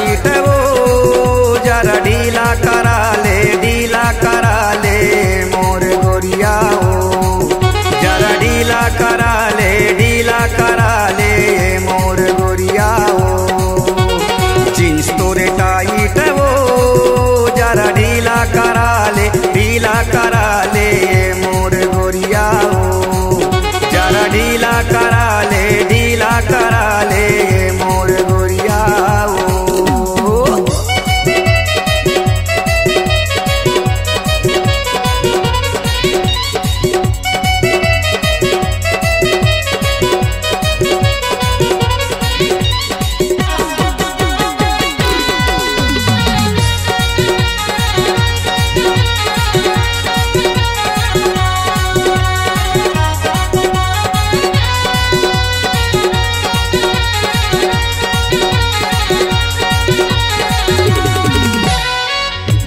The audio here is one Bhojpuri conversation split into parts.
टाइट वो जरा ढीला करा ले मोर गोरिया हो, जरा ढीला करा ले मोर गोरिया हो। जींस तोरे टाइट वो जरा ढीला करा ले मोर गोरिया हो, जरा ढीला करा ले मोर गोरिया हो।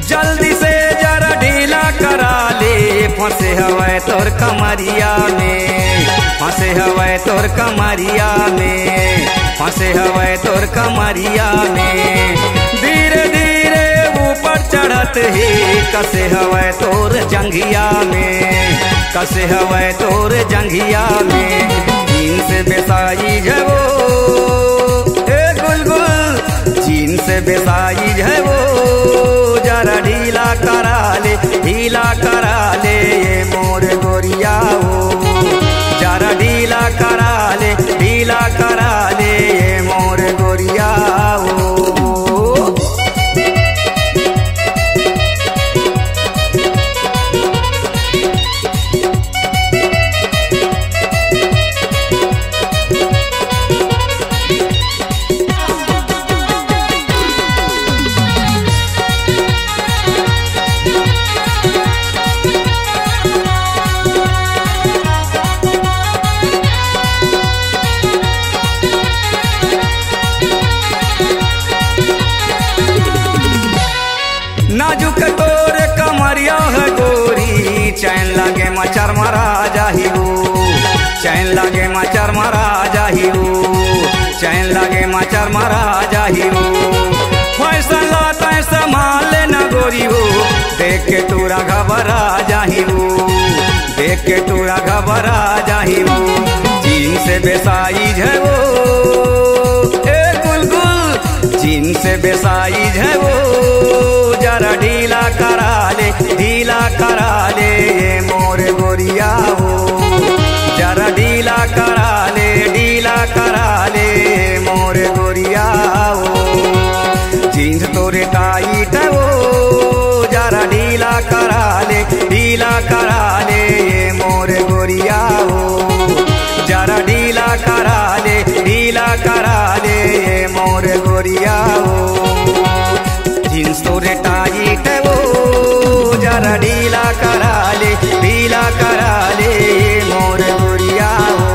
जल्दी से जरा ढीला करा ले, फंसे हवे तोर कमरिया में, फंसे हवे तोर कमरिया में, फंसे हवे तोर कमरिया में। धीरे धीरे ऊपर चढ़त ही कसे हवे तोर जंघिया में, कसे हवे तोर जंघिया में। जींस बेसाई है वो ए गुलगुल, जींस बेसाई है वो जरा ढीला करा ले मोर गोरिया हो, जरा ढीला करा ले मोर गोरिया हो। नाजुक तोर कमरिया है गोरी, चैन लगे मचर मरा जाहिरू, चैन लगे मचर मरा जाहिरू, चैन लगे मचर मरा जाहिरू। फैशन लाता संभाल न गोरी हो, देख के तोरा घबरा जाहिरू, देख के तोरा घबरा जाहिरू। जींस बेसाई है वो ए गुलगुल, जींस बेसाई है वो जरा ढीला करा ले मोर गोरिया हो, जरा ढीला करा ले मोर गोरिया हो। जींस तोरे टाइट वो जरा ढीला करा ले मोर गोरिया हो, जरा ढीला करा ले मोर गोरिया हो। जींस तोरे टाइट वो जरा ढीला करा ले मोर गोरिया हो,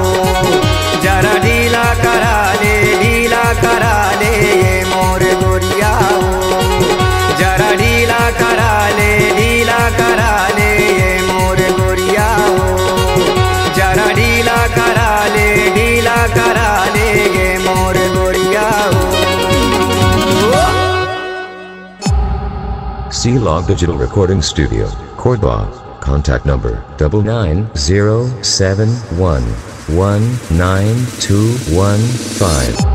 जरा ढीला करा ले मोर गोरिया हो, जरा ढीला करा ले मोर गोरिया हो, जरा ढीला करा ले मोर गोरिया हो। C-Log Digital Recording Studio, Cordoba. Contact number 99071192115.